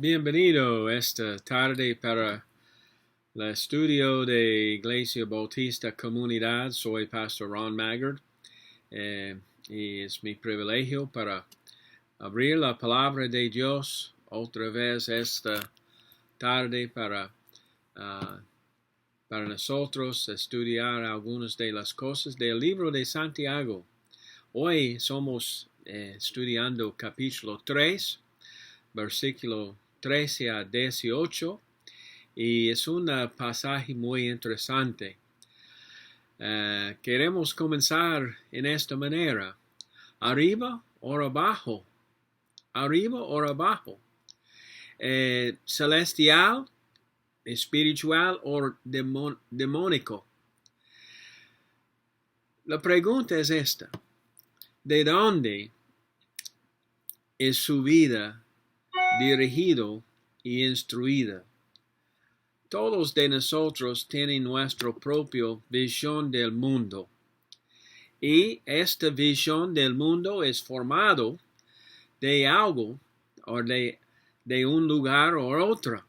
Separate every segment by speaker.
Speaker 1: Bienvenido esta tarde para el estudio de Iglesia Bautista Comunidad. Soy Pastor Ron Maggard y es mi privilegio para abrir la palabra de Dios otra vez esta tarde para nosotros estudiar algunas de las cosas del libro de Santiago. Hoy somos estudiando capítulo 3, versículo 13 a 18, y es un pasaje muy interesante. Queremos comenzar en esta manera: arriba o abajo, arriba o abajo, celestial, espiritual o demónico. La pregunta es esta: ¿de dónde es su vida dirigido y instruida? Todos de nosotros tienen nuestra propia visión del mundo, y esta visión del mundo es formado de algo o de un lugar o otro.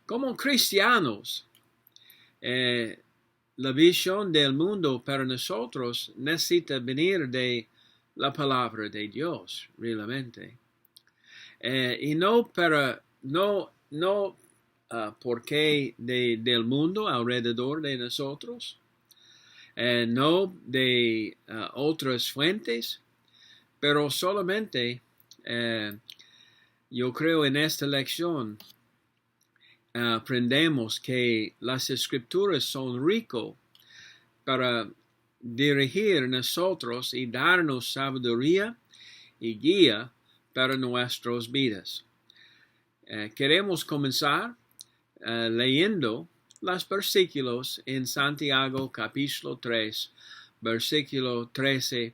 Speaker 1: Como cristianos, la visión del mundo para nosotros necesita venir de la palabra de Dios, realmente. Y no porque del mundo alrededor de nosotros, no de otras fuentes, pero solamente yo creo en esta lección aprendemos que las escrituras son ricas para dirigir nosotros y darnos sabiduría y guía para nuestras vidas. Queremos comenzar leyendo los versículos en Santiago capítulo 3, versículo 13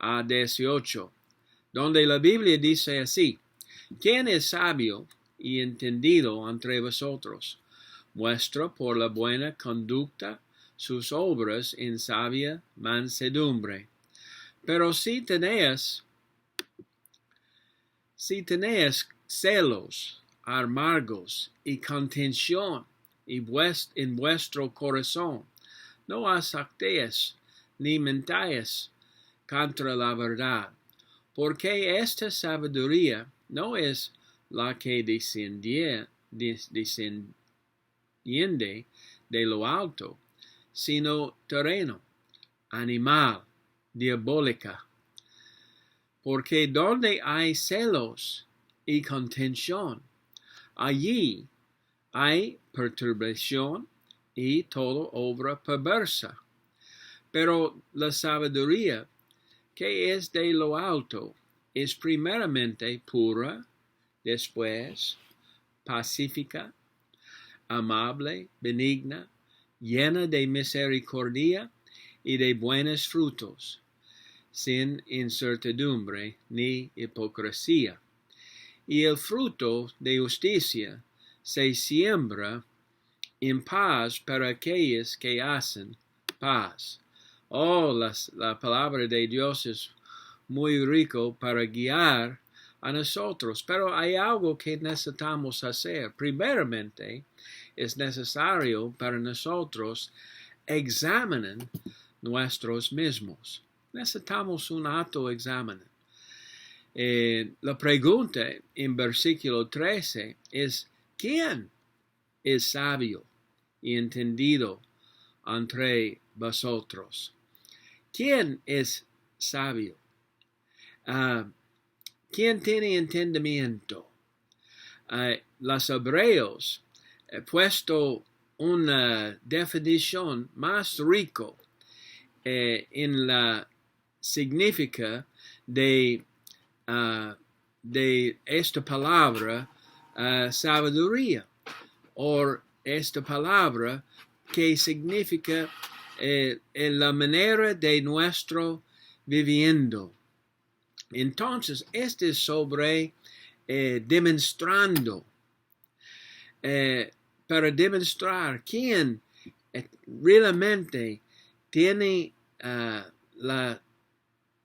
Speaker 1: a 18, donde la Biblia dice así: ¿Quién es sabio y entendido entre vosotros? Muestra por la buena conducta sus obras en sabia mansedumbre. Pero si tenéis celos amargos y contención en vuestro corazón, no aceptéis ni mentáis contra la verdad, porque esta sabiduría no es la que desciende de lo alto, sino terreno, animal, diabólica. Porque donde hay celos y contención, allí hay perturbación y toda obra perversa. Pero la sabiduría que es de lo alto es primeramente pura, después pacífica, amable, benigna, llena de misericordia y de buenos frutos, sin incertidumbre ni hipocresía. Y el fruto de justicia se siembra en paz para aquellos que hacen paz. La palabra de Dios es muy rico para guiar a nosotros, pero hay algo que necesitamos hacer. Primeramente, es necesario para nosotros examinar nosotros mismos. Necesitamos un autoexamen. La pregunta en versículo 13 es: ¿quién es sabio y entendido entre vosotros? ¿Quién es sabio? ¿Quién tiene entendimiento? Los hebreos han puesto una definición más rica en la significa de esta palabra sabiduría, o esta palabra que significa la manera de nuestro viviendo. Entonces, este es sobre demostrando, para demostrar quién realmente tiene la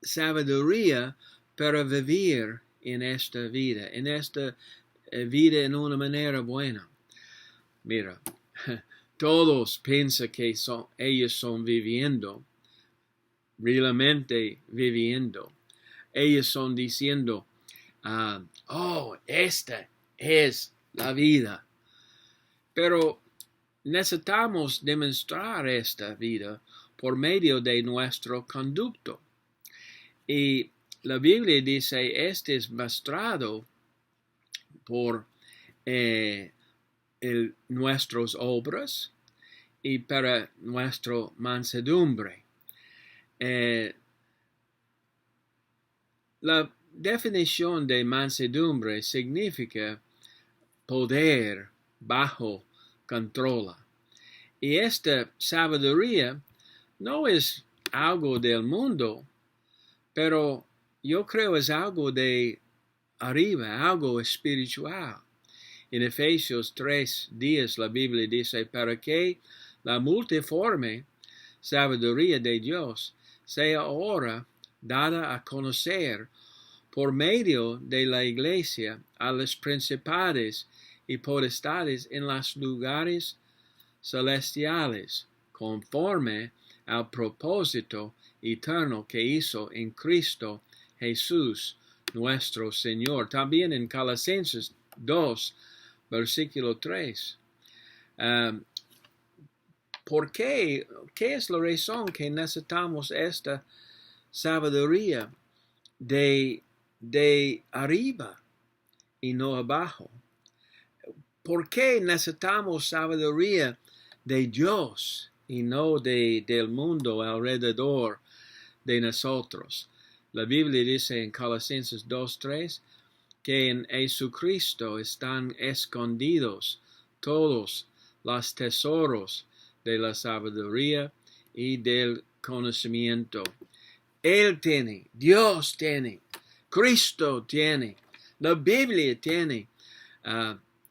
Speaker 1: sabiduría para vivir en esta vida, en esta vida en una manera buena. Mira, todos piensan que ellos son viviendo, realmente viviendo. Ellos son diciendo, esta es la vida. Pero necesitamos demostrar esta vida por medio de nuestro conducto. Y la Biblia dice, este es mostrado por nuestras obras y para nuestra mansedumbre. La definición de mansedumbre significa poder bajo control. Y esta sabiduría no es algo del mundo, pero yo creo es algo de arriba, algo espiritual. En Efesios 3:10 la Biblia dice, para que la multiforme sabiduría de Dios sea ahora dada a conocer por medio de la iglesia a los principados y potestades en los lugares celestiales, conforme al propósito eterno que hizo en Cristo Jesús nuestro Señor. También en Colosenses 2, versículo 3. ¿Por qué? ¿Qué es la razón que necesitamos esta sabiduría de arriba y no abajo? ¿Por qué necesitamos sabiduría de Dios y no del mundo alrededor de nosotros? La Biblia dice en Colosenses 2:3 que en Jesucristo están escondidos todos los tesoros de la sabiduría y del conocimiento. Él tiene, Dios tiene, Cristo tiene, la Biblia tiene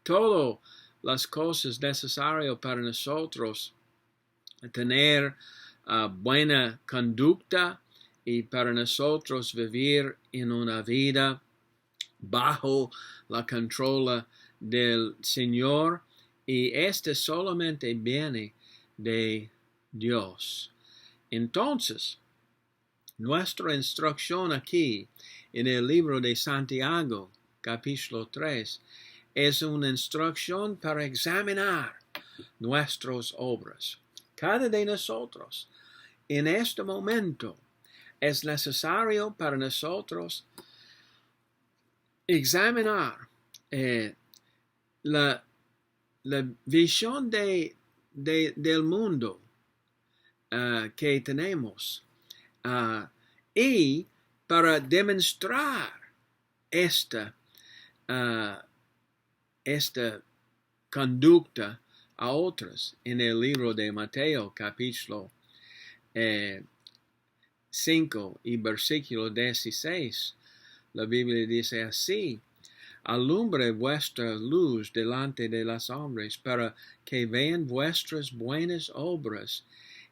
Speaker 1: todas las cosas necesarias para nosotros tener buena conducta y para nosotros vivir en una vida bajo la control del Señor, y este solamente viene de Dios. Entonces, nuestra instrucción aquí en el libro de Santiago, capítulo 3, es una instrucción para examinar nuestras obras. Cada de nosotros, en este momento, es necesario para nosotros examinar la visión del mundo que tenemos y para demostrar esta conducta a otros. En el libro de Mateo, capítulo 5 y versículo 16, la Biblia dice así: alumbre vuestra luz delante de los hombres, para que vean vuestras buenas obras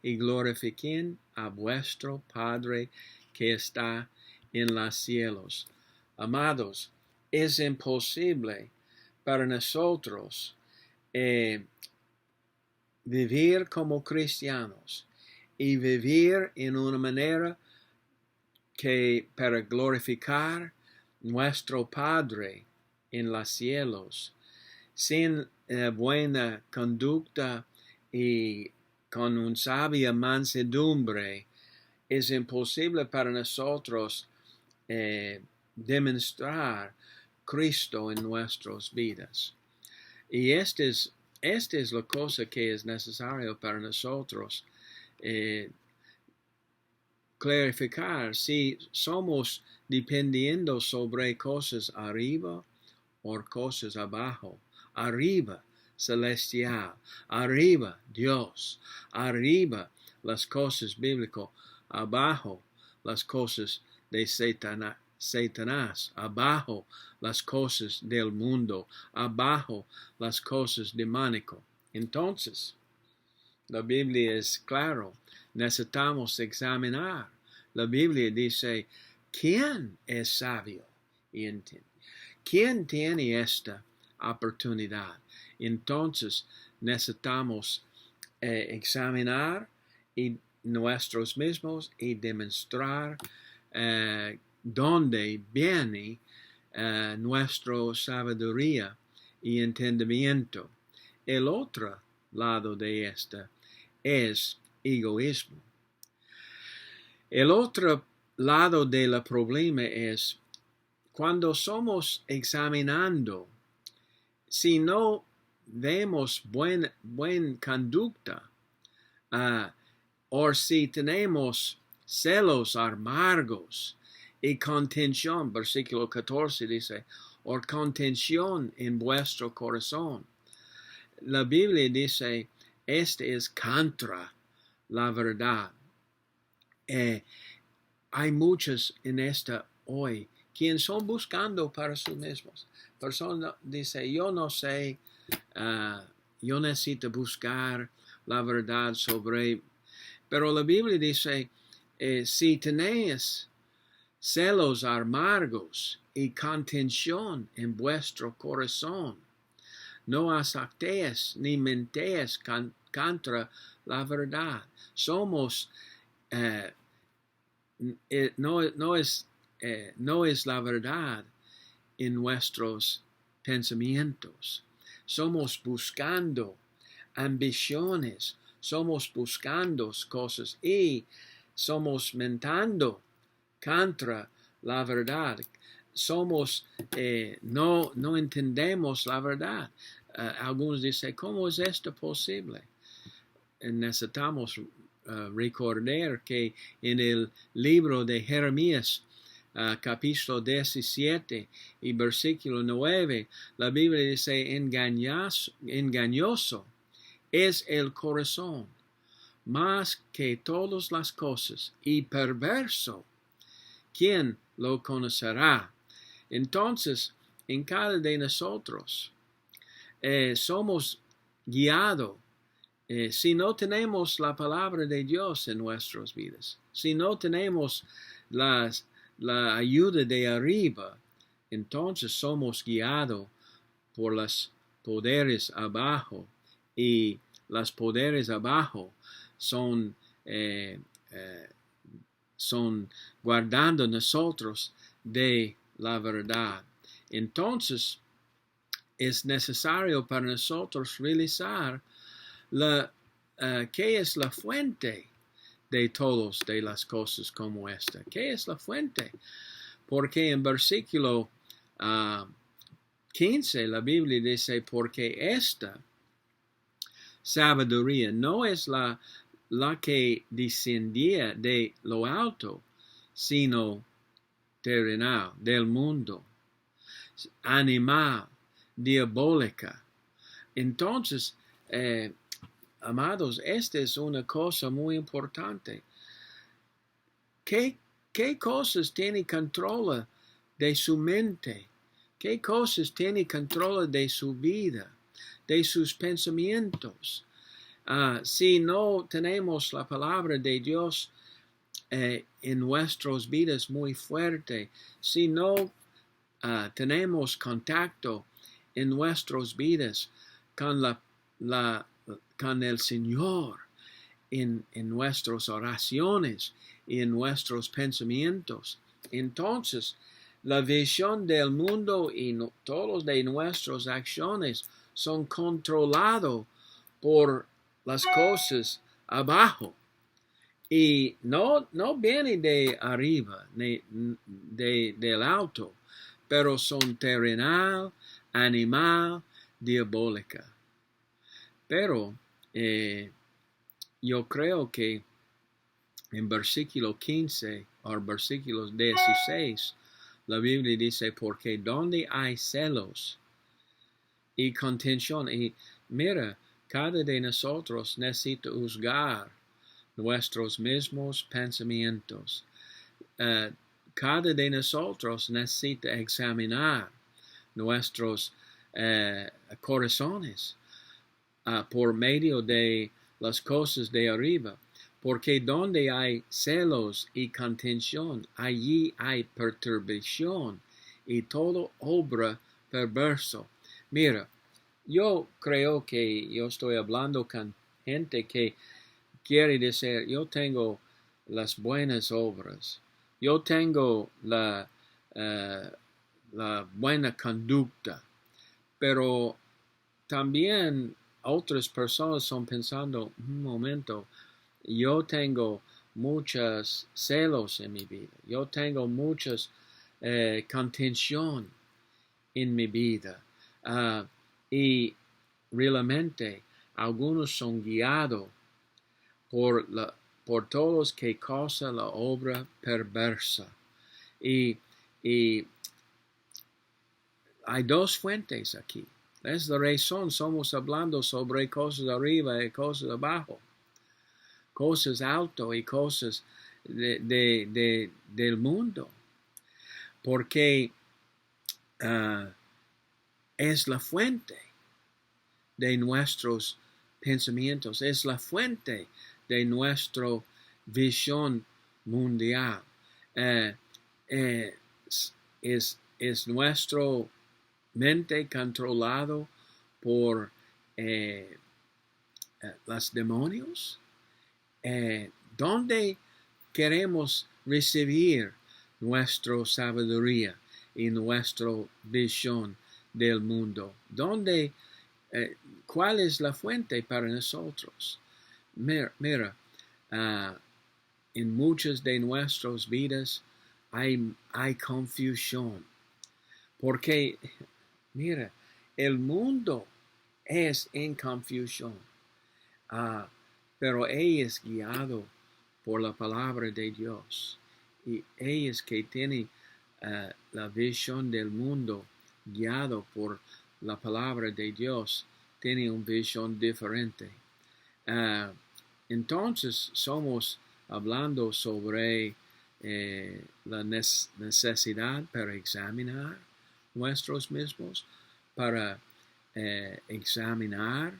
Speaker 1: y glorifiquen a vuestro Padre que está en los cielos. Amados, es imposible para nosotros vivir como cristianos y vivir en una manera que para glorificar nuestro Padre en los cielos, sin buena conducta y con una sabia mansedumbre. Es imposible para nosotros demostrar Cristo en nuestras vidas. Y esta es la cosa que es necesario para nosotros clarificar si somos dependiendo sobre cosas arriba o cosas abajo. Arriba, celestial. Arriba, Dios. Arriba, las cosas bíblicas. Abajo, las cosas de Satanás. Abajo, las cosas del mundo. Abajo, las cosas demoníacas. Entonces, la Biblia es claro. Necesitamos examinar. La Biblia dice, ¿quién es sabio y entiende? ¿Quién tiene esta oportunidad. Entonces necesitamos examinar nosotros mismos y demostrar dónde viene nuestra sabiduría y entendimiento. El otro lado de esta es egoísmo. El otro lado del problema es cuando somos examinando, si no vemos buena conducta, o si tenemos celos amargos y contención, versículo 14 dice, o contención en vuestro corazón. La Biblia dice, este es contra la verdad. Hay muchos en esta hoy quienes son buscando para sí mismos. Persona dice, yo no sé, yo necesito buscar la verdad sobre. Pero la Biblia dice, si tenéis celos amargos y contención en vuestro corazón, no aceptéis ni mentéis contra la verdad. Somos, no es la verdad en nuestros pensamientos. Somos buscando ambiciones, somos buscando cosas y somos mentando contra la verdad. Somos, no entendemos la verdad. Algunos dicen, ¿cómo es esto posible? Necesitamos recordar que en el libro de Jeremías, capítulo 17 y versículo 9, la Biblia dice, engañoso es el corazón más que todas las cosas y perverso, ¿quién lo conocerá? Entonces, en cada de nosotros somos guiados. Si no tenemos la palabra de Dios en nuestras vidas, si no tenemos la ayuda de arriba, entonces somos guiados por los poderes abajo, y los poderes abajo son guardando nosotros de la verdad. Entonces, es necesario para nosotros realizar ¿qué es la fuente de todas de las cosas como esta? ¿Qué es la fuente? Porque en versículo 15 la Biblia dice, porque esta sabiduría no es la que descendía de lo alto, sino terrenal, del mundo, animal, diabólica. Entonces, amados, esta es una cosa muy importante. ¿Qué cosas tiene control de su mente? ¿Qué cosas tiene control de su vida, de sus pensamientos? Si no tenemos la palabra de Dios en nuestras vidas muy fuerte, si no tenemos contacto en nuestras vidas con con el Señor, en nuestras oraciones y en nuestros pensamientos, entonces la visión del mundo y todas de nuestras acciones son controlados por las cosas abajo. Y no viene de arriba, ni del alto, pero son terrenal, animal, diabólica. Pero yo creo que en versículo 15 o versículo 16, la Biblia dice, porque donde hay celos y contención, y mira, cada de nosotros necesita juzgar nuestros mismos pensamientos. Cada de nosotros necesita examinar nuestros corazones por medio de las cosas de arriba. Porque donde hay celos y contención, allí hay perturbación y todo obra perverso. Mira, yo creo que yo estoy hablando con gente que quiere decir, yo tengo las buenas obras, yo tengo la buena conducta, pero también otras personas son pensando, un momento, yo tengo muchos celos en mi vida, yo tengo muchas contención en mi vida. Y realmente algunos son guiados por todos que causa la obra perversa. Y, y hay dos fuentes aquí. Es la razón, somos hablando sobre cosas arriba y cosas abajo, cosas alto y cosas del mundo, porque es la fuente de nuestros pensamientos, es la fuente de nuestra visión mundial. Es nuestro mente controlado por los demonios. ¿Dónde queremos recibir nuestra sabiduría y nuestra visión del mundo? ¿Dónde? ¿Cuál es la fuente para nosotros? Mira, en muchas de nuestras vidas hay confusión. Porque, mira, el mundo es en confusión. Pero ella es guiado por la palabra de Dios. Y ellos que tienen la visión del mundo guiado por la palabra de Dios tienen una visión diferente. Entonces somos hablando sobre la necesidad para examinar nuestros mismos, para examinar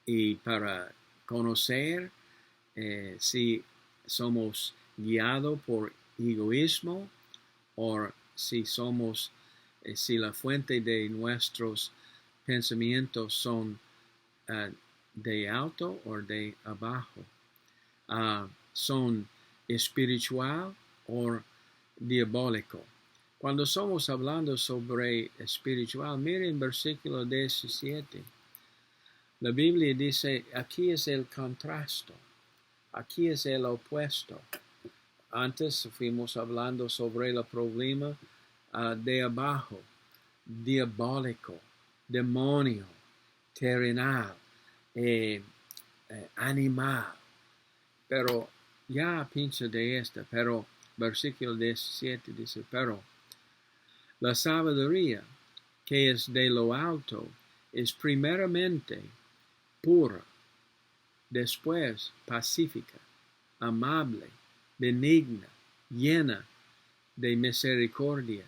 Speaker 1: y para conocer si somos guiados por egoísmo o si somos, si la fuente de nuestros pensamientos son de alto o de abajo, son espiritual o diabólico. Cuando somos hablando sobre espiritual, miren versículo 17. La Biblia dice, aquí es el contraste, aquí es el opuesto. Antes fuimos hablando sobre el problema de abajo, diabólico, demonio, terrenal, animal. Pero ya pienso de esta, pero versículo 17 dice, pero la sabiduría que es de lo alto es primeramente pura, después pacífica, amable, benigna, llena de misericordia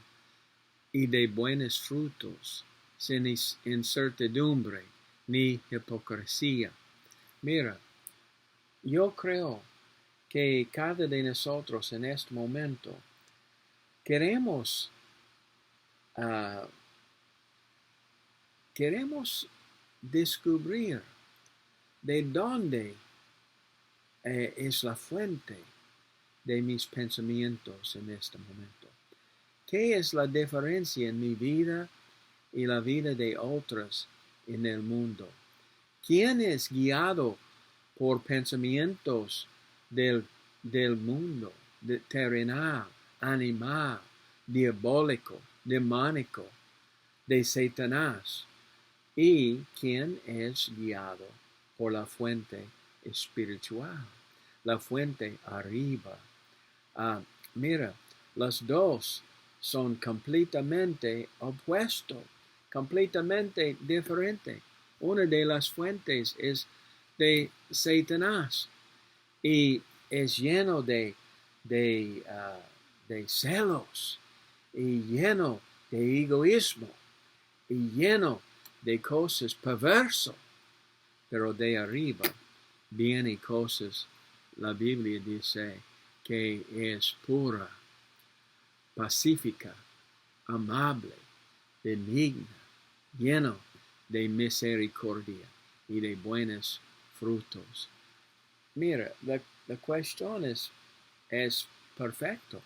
Speaker 1: y de buenos frutos, sin incertidumbre ni hipocresía. Mira, yo creo que cada de nosotros en este momento queremos descubrir de dónde es la fuente de mis pensamientos en este momento. ¿Qué es la diferencia en mi vida y la vida de otros en el mundo? ¿Quién es guiado por pensamientos del mundo, terrenal, animal, diabólico, demoníaco, de Satanás? ¿Y quién es guiado por la fuente espiritual, la fuente arriba? Mira, las dos son completamente opuestos, completamente diferentes. Una de las fuentes es de Satanás y es lleno de celos y lleno de egoísmo y lleno de cosas perversas. Pero de arriba vienen cosas, la Biblia dice, que es pura, pacífica, amable, benigna, lleno de misericordia y de buenos frutos. Mira, la cuestión es perfecto.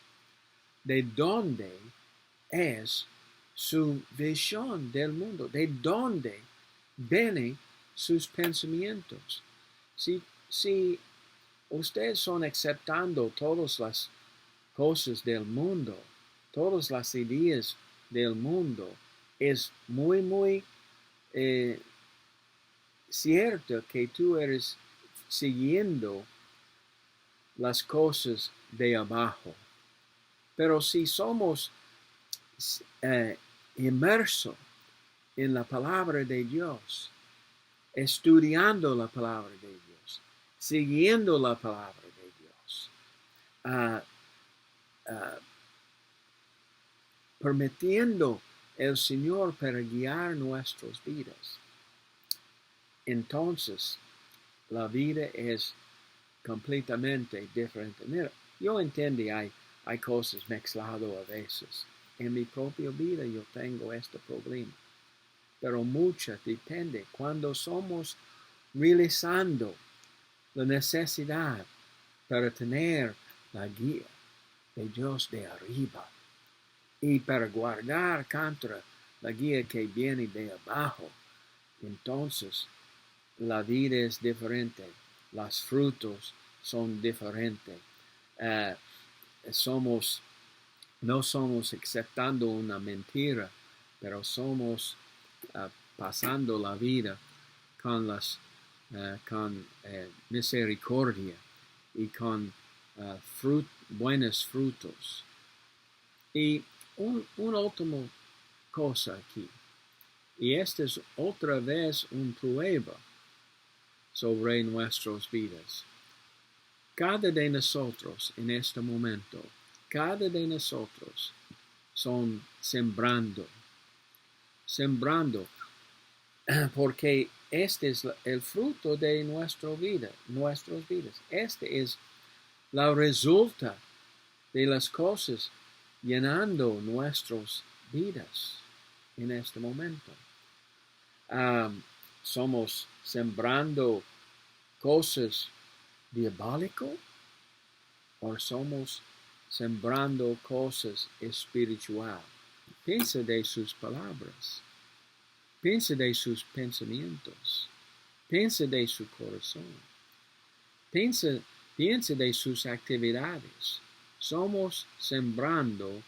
Speaker 1: ¿De dónde es su visión del mundo? ¿De dónde vienen sus pensamientos? Si ustedes son aceptando todas las cosas del mundo, todas las ideas del mundo, es muy cierto que tú eres siguiendo las cosas de abajo. Pero si somos inmersos en la palabra de Dios, estudiando la palabra de Dios, siguiendo la palabra de Dios, permitiendo el Señor para guiar nuestras vidas, entonces la vida es completamente diferente. Mira, yo entiendo, hay cosas mezcladas a veces. En mi propia vida yo tengo este problema. Pero mucho depende cuando somos realizando la necesidad para tener la guía de Dios de arriba y para guardar contra la guía que viene de abajo. Entonces, la vida es diferente, los frutos son diferentes. No somos aceptando una mentira, pero somos pasando la vida con misericordia y con buenos frutos. Y una última cosa aquí, y esta es otra vez una prueba sobre nuestras vidas. Cada de nosotros en este momento, cada de nosotros son sembrando, porque este es el fruto de nuestras vidas. Este es la resulta de las cosas llenando nuestras vidas en este momento. Somos sembrando cosas diabólicas o somos sembrando cosas espirituales. Piensa de sus palabras. Piensa de sus pensamientos. Piensa de su corazón. Piensa de sus actividades. Somos sembrando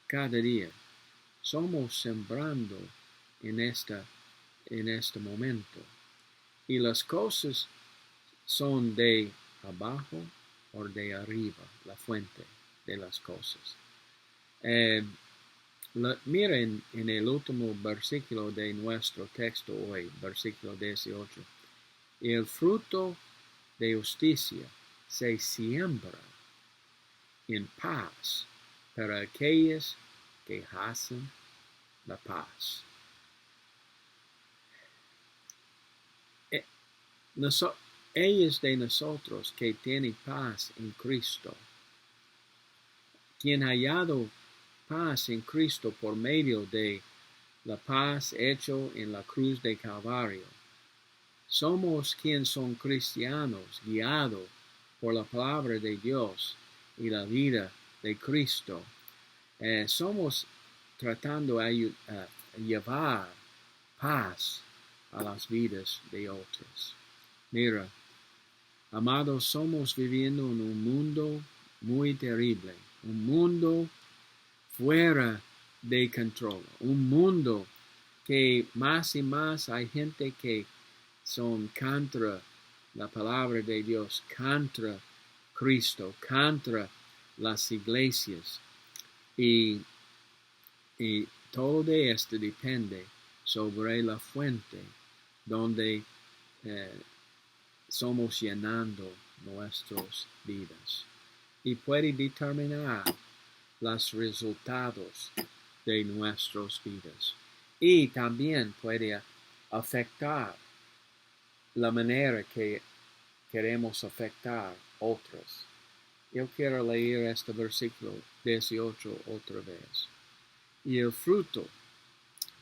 Speaker 1: cada día. Somos sembrando en este momento. Y las cosas son de abajo o de arriba, la fuente de las cosas. Miren en el último versículo de nuestro texto hoy, versículo 18. El fruto de justicia se siembra en paz para aquellos que hacen la paz. Ellos de nosotros que tienen paz en Cristo, quien ha hallado paz en Cristo por medio de la paz hecho en la cruz de Calvario. Somos quienes son cristianos, guiados por la palabra de Dios y la vida de Cristo. Somos tratando de llevar paz a las vidas de otros. Mira, amados, somos viviendo en un mundo muy terrible, un mundo fuera de control, un mundo que más y más hay gente que son contra la palabra de Dios, contra Cristo, contra las iglesias. Y todo de esto depende sobre la fuente donde somos llenando nuestras vidas. Y puede determinar los resultados de nuestras vidas. Y también puede afectar la manera que queremos afectar otros. Yo quiero leer este versículo 18 otra vez. Y el fruto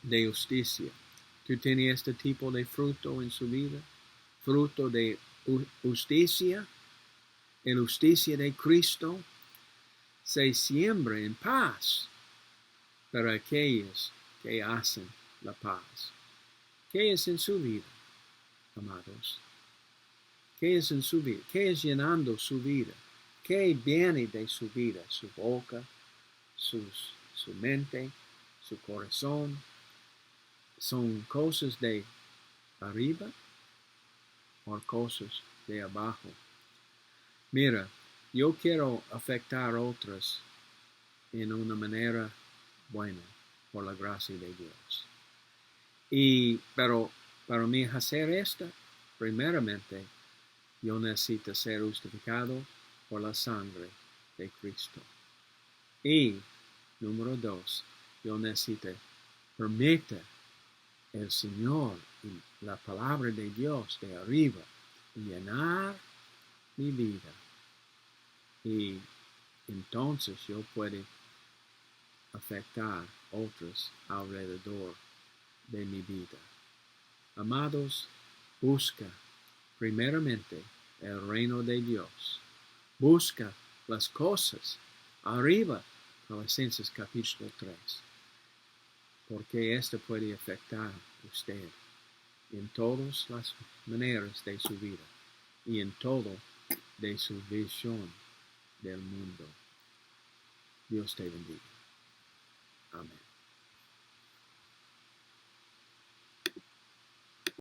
Speaker 1: de justicia ¿Tú tienes este tipo de fruto en su vida? Fruto de justicia. La justicia de Cristo se siembra en paz para aquellos que hacen la paz. ¿Qué es en su vida, amados? ¿Qué es en su vida? ¿Qué es llenando su vida? ¿Qué viene de su vida? Su boca, su mente, su corazón. ¿Son cosas de arriba o cosas de abajo? Mira, yo quiero afectar a otros en una manera buena por la gracia de Dios. Pero para mí hacer esto, primeramente, yo necesito ser justificado por la sangre de Cristo. Y, número 2, yo necesito permitir el Señor y la palabra de Dios de arriba llenar mi vida. Y entonces yo puedo afectar a otros alrededor de mi vida. Amados, busca primeramente el reino de Dios. Busca las cosas arriba, Colosenses capítulo 3, porque esto puede afectar a usted en todas las maneras de su vida y en todo de su visión del mundo. Dios te bendiga. Amén.